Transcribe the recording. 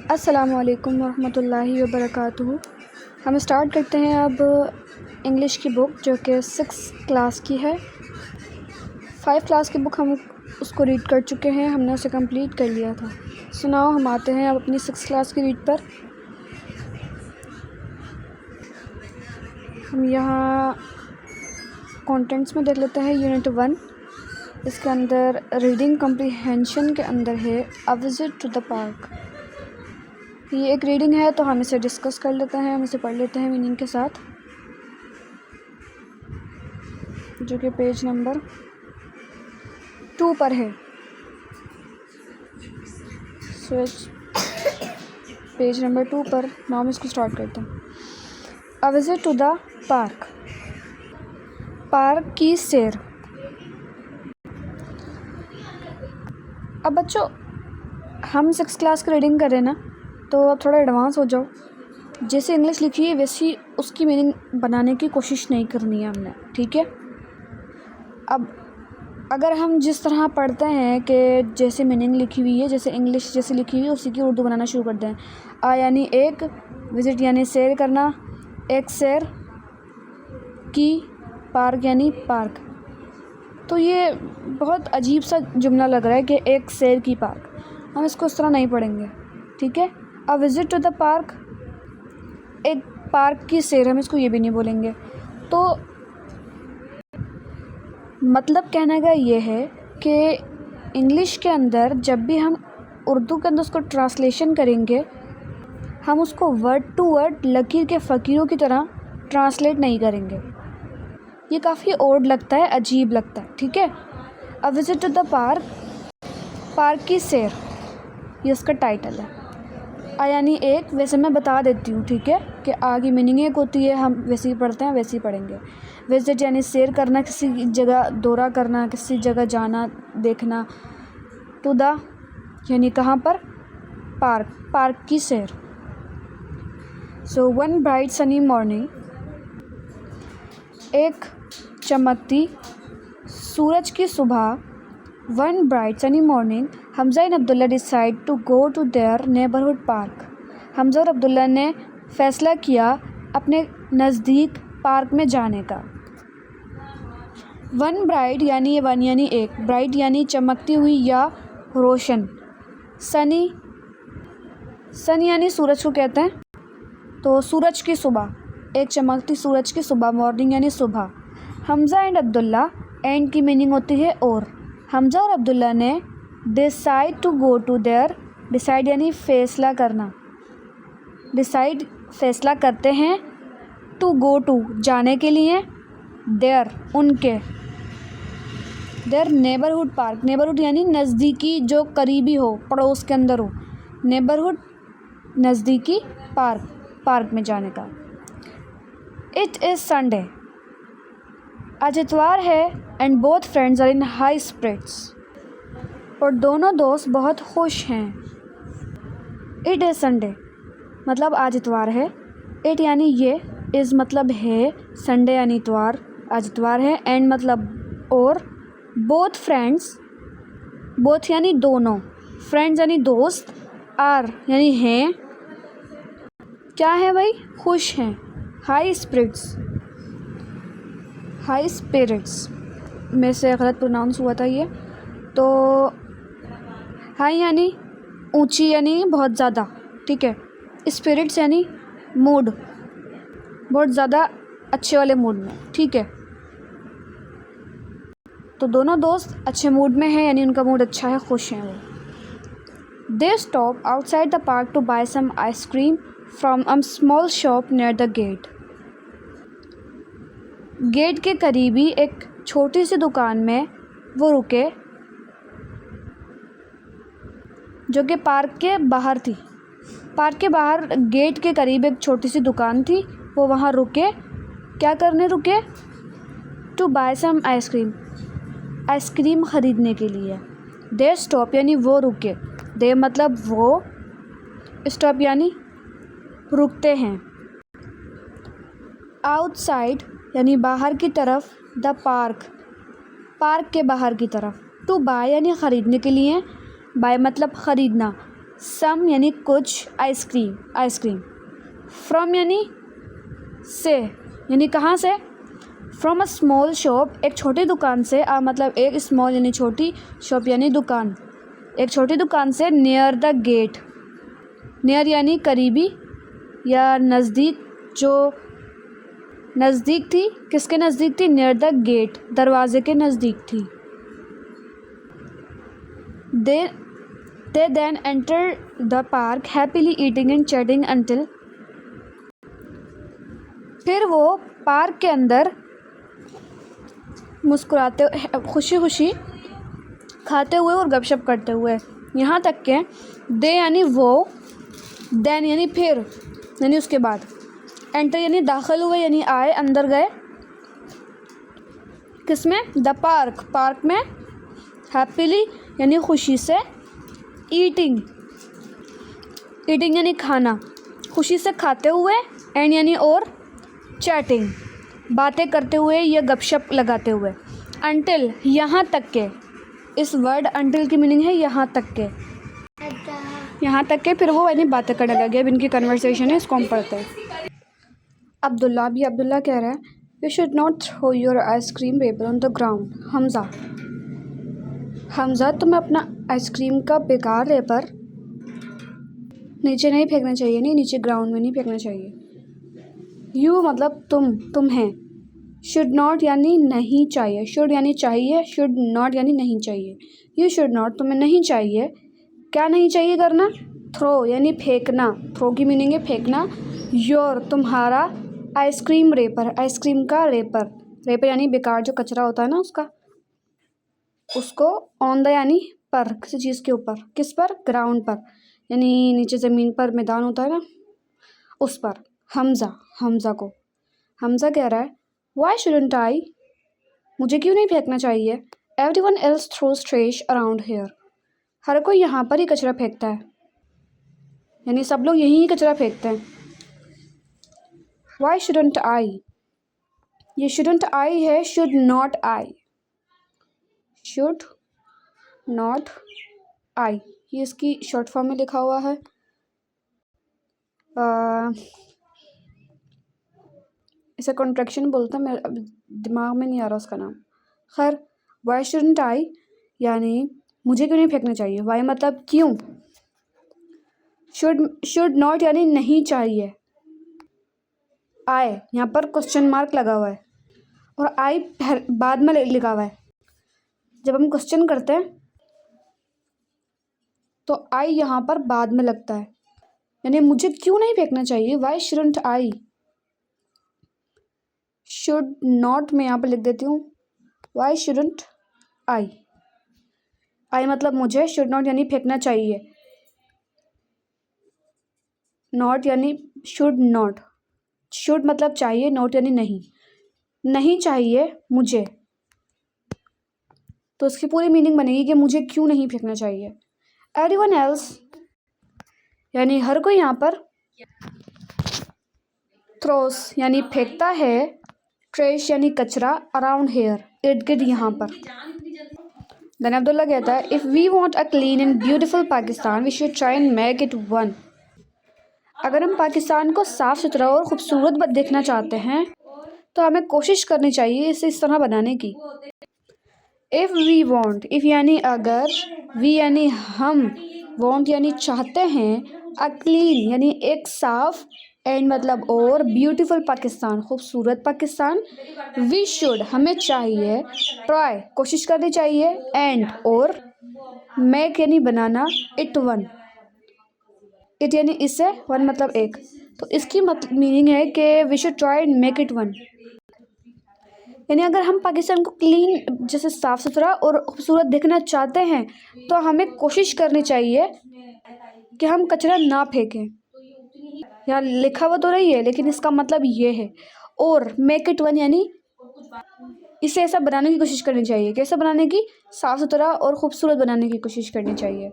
अस्सलामुअलैकुम वरहमतुल्लाहि वबरकातुहू। हम स्टार्ट करते हैं अब इंग्लिश की बुक जो कि 6 क्लास की है। 5 क्लास की बुक हम उसको रीड कर चुके हैं, हमने उसे कंप्लीट कर लिया था। सुनाओ, हम आते हैं अब अपनी 6 क्लास की रीड पर। हम यहाँ कंटेंट्स में देख लेते हैं यूनिट 1। इसके अंदर रीडिंग कम्प्रीहेंशन के अंदर है a visit to the park. ये एक रीडिंग है तो हम इसे डिस्कस कर लेते हैं, हम इसे पढ़ लेते हैं मीनिंग के साथ, जो कि पेज नंबर 2 पर है। स्विच पेज नंबर 2 पर। नाउ हम इसको स्टार्ट करते हैं। A visit to the park, park की सैर। अब बच्चों, हम 6 क्लास की रीडिंग कर रहे हैं ना, तो अब थोड़ा एडवांस हो जाओ। जैसे इंग्लिश लिखी है वैसी उसकी मीनिंग बनाने की कोशिश नहीं करनी है हमने, ठीक है। अब अगर हम जिस तरह पढ़ते हैं कि जैसे मीनिंग लिखी हुई है, जैसे इंग्लिश जैसे लिखी हुई है उसी की उर्दू बनाना शुरू कर दें। आ यानी एक, विज़िट यानी सैर करना, एक सैर की, पार्क यानी पार्क। तो ये बहुत अजीब सा जुमला लग रहा है कि एक सैर की पार्क। हम इसको इस तरह नहीं पढ़ेंगे, ठीक है। A visit to the park, एक पार्क की सैर, हम इसको ये भी नहीं बोलेंगे। तो मतलब कहने का ये है कि इंग्लिश के अंदर जब भी हम उर्दू के अंदर उसको ट्रांसलेशन करेंगे, हम उसको वर्ड टू वर्ड लकीर के फ़कीरों की तरह ट्रांसलेट नहीं करेंगे। ये काफ़ी ओड लगता है, अजीब लगता है, ठीक है। A visit to the park, park की सैर, ये उसका टाइटल है। यानी एक, वैसे मैं बता देती हूँ, ठीक है, कि आगे मीनिंग एक होती है, हम वैसे ही पढ़ते हैं वैसे ही पढ़ेंगे। विज़िट यानी सैर करना, किसी जगह दौरा करना, किसी जगह जाना, देखना। टू द यानी कहाँ पर, पार्क, पार्क की सैर। So one bright sunny morning, एक चमकती सूरज की सुबह। One bright sunny morning, Hamza and Abdullah decide to go to their neighbourhood park. Hamza और अब्दुल्ला ने फ़ैसला किया अपने नज़दीक पार्क में जाने का। वन ब्राइट यानी वन यानी एक, ब्राइट यानी चमकती हुई या रोशन, सनी, सन यानी सूरज को कहते हैं, तो सूरज की सुबह, एक चमकती सूरज की सुबह, मॉर्निंग यानी सुबह। हमज़ा एंड अब्दुल्ला, एंड की मीनिंग होती है और। हमज़ा और अब्दुल्ला ने decide to go to their, decide यानी फ़ैसला करना, डिसाइड फ़ैसला करते हैं, टू गो टू जाने के लिए, देयर उनके, देयर नेबरहुड पार्क, नेबरहुड यानी नज़दीकी, जो करीबी हो, पड़ोस के अंदर हो, नेबरहुड नज़दीकी पार्क, पार्क में जाने का। इट इज़ संडे, आज इतवार है, and both friends are in high spirits, और दोनों दोस्त बहुत खुश हैं। इट इज़ संडे मतलब आज इतवार है, इट यानी ये, इज़ मतलब है, संडे यानी इतवार, आज इतवार है, एंड मतलब और, बोथ फ्रेंड्स, बोथ यानी दोनों, फ्रेंड्स यानी दोस्त, आर यानी हैं, क्या है भाई, खुश हैं। हाई स्पिरिट्स, हाई स्पिरिट्स में से गलत प्रोनाउंस हुआ था ये, तो हाई यानी ऊंची यानी बहुत ज़्यादा, ठीक है। स्पिरिट्स यानी मूड, बहुत ज़्यादा अच्छे वाले मूड में, ठीक है। तो दोनों दोस्त अच्छे मूड में हैं, यानी उनका मूड अच्छा है, खुश हैं वो। They stop outside the park to buy some ice cream from a small shop near the gate. Gate के करीबी एक छोटी सी दुकान में वो रुके, जो कि पार्क के बाहर थी। पार्क के बाहर गेट के करीब एक छोटी सी दुकान थी, वो वहाँ रुके, क्या करने रुके, to buy some ice cream, ice cream ख़रीदने के लिए। दे स्टॉप यानी वो रुके, दे मतलब वो, स्टॉप यानी रुकते हैं। आउटसाइड यानी बाहर की तरफ, द पार्क, पार्क के बाहर की तरफ। टू बाय यानी ख़रीदने के लिए, बाय मतलब ख़रीदना, सम यानी कुछ, आइसक्रीम आइसक्रीम। फ्रॉम यानी से, यानी कहाँ से। फ्रॉम अ स्मॉल शॉप, एक छोटी दुकान से। मतलब एक स्मॉल यानी छोटी, शॉप यानी दुकान, एक छोटी दुकान से। नियर द गेट, नियर यानी करीबी या नज़दीक, जो नज़दीक थी, किसके नज़दीक थी, नियर द गेट, दरवाजे के नज़दीक थी। They then enter the park happily eating and chatting until, फिर वो पार्क के अंदर मुस्कुराते, खुशी खुशी खाते हुए और गपशप करते हुए, यहाँ तक के दे यानी वो, देन यानी फिर, यानी उसके बाद, एंटर यानी दाखिल हुए यानी आए, अंदर गए, किसमें, द पार्क, पार्क में। हैप्पीली यानी खुशी से। ईटिंग, ईटिंग यानी खाना, खुशी से खाते हुए। एंड यानी और, चैटिंग बातें करते हुए या गपशप लगाते हुए। अंटिल यहाँ तक के, इस वर्ड अंटिल की मीनिंग है यहाँ तक के, यहाँ तक के, फिर वो यानी बातें करने लगे। अब इनकी कन्वर्सेशन है, इसको हम पढ़ते हैं। अब्दुल्ला, भी अब्दुल्ला कह रहा है, you should not throw your ice cream paper on the ground. Hamza, Hamza तुम्हें अपना आइसक्रीम का बेकार पेपर नीचे नहीं फेंकना चाहिए, नहीं नीचे ग्राउंड में नहीं फेंकना चाहिए। यू मतलब तुम हैं। शुड नॉट यानी नहीं चाहिए, शुड यानी चाहिए, शुड नॉट यानी नहीं चाहिए। यू शुड नॉट तुम्हें नहीं चाहिए, क्या नहीं चाहिए करना, थ्रो यानी फेंकना, थ्रो की मीनिंग है फेंकना। योर तुम्हारा, आइसक्रीम रेपर, आइसक्रीम का रेपर, रेपर यानी बेकार जो कचरा होता है ना उसका, उसको। ऑन द यानी पर, किसी चीज़ के ऊपर, किस पर, ग्राउंड पर, यानी नीचे ज़मीन पर मैदान होता है ना, उस पर। हमज़ा, हमज़ा को, हमज़ा कह रहा है, वाई शुडंट आई, मुझे क्यों नहीं फेंकना चाहिए। Everyone else throws trash around here, हर कोई यहाँ पर ही कचरा फेंकता है, यानी सब लोग यहीं ही कचरा फेंकते हैं। वाई शुडंट आई, ये शुडंट आई है, should not I, should not I, ये इसकी शॉर्ट फॉर्म में लिखा हुआ है। इसे कॉन्ट्रैक्शन बोलते हैं, मेरे अब दिमाग में नहीं आ रहा उसका नाम। खैर, वाई शुडंट आई यानी मुझे क्यों नहीं फेंकना चाहिए। वाई मतलब क्यों। शुड नॉट यानी नहीं चाहिए। आई यहाँ पर क्वेश्चन मार्क लगा हुआ है और आई बाद में लिखा हुआ है। जब हम क्वेश्चन करते हैं तो आई यहाँ पर बाद में लगता है, यानी मुझे क्यों नहीं फेंकना चाहिए। Why shouldn't I, should not मैं यहाँ पर लिख देती हूँ, वाई शुडंट आई। आई मतलब मुझे, शुड नॉट यानी फेंकना चाहिए, नॉट यानी शुड नॉट, शुड मतलब चाहिए, नॉट यानी नहीं, नहीं चाहिए मुझे। तो उसकी पूरी मीनिंग बनेगी कि मुझे क्यों नहीं फेंकना चाहिए। एवरीवन एल्स यानी हर कोई यहाँ पर, थ्रोस यानी फेंकता है, ट्रेश यानी कचरा, अराउंड हेयर इर्द गिर्द यहाँ पर। देन अब्दुल्ला कहता है, if we want a clean and beautiful Pakistan we should try and make it one. अगर हम पाकिस्तान को साफ़ सुथरा और ख़ूबसूरत देखना चाहते हैं तो हमें कोशिश करनी चाहिए इसे इस तरह बनाने की। इफ़ वी वांट, इफ़ यानी अगर, वी यानी हम, वांट यानी चाहते हैं, अ क्लीन यानी एक साफ़, एंड मतलब और, ब्यूटीफुल पाकिस्तान खूबसूरत पाकिस्तान, वी शुड हमें चाहिए, ट्राई कोशिश करनी चाहिए, एंड और, मेक यानी बनाना, इट वन, इट यानी इससे, वन मतलब एक। तो इसकी मीनिंग है कि we should try and make it one, यानी अगर हम पाकिस्तान को क्लीन जैसे साफ़ सुथरा और खूबसूरत देखना चाहते हैं तो हमें कोशिश करनी चाहिए कि हम कचरा ना फेंकें। यहाँ लिखा हुआ तो नहीं है लेकिन इसका मतलब ये है। और मेक इट वन यानी इसे ऐसा बनाने की कोशिश करनी चाहिए, कैसा बनाने की, साफ़ सुथरा और ख़ूबसूरत बनाने की कोशिश करनी चाहिए।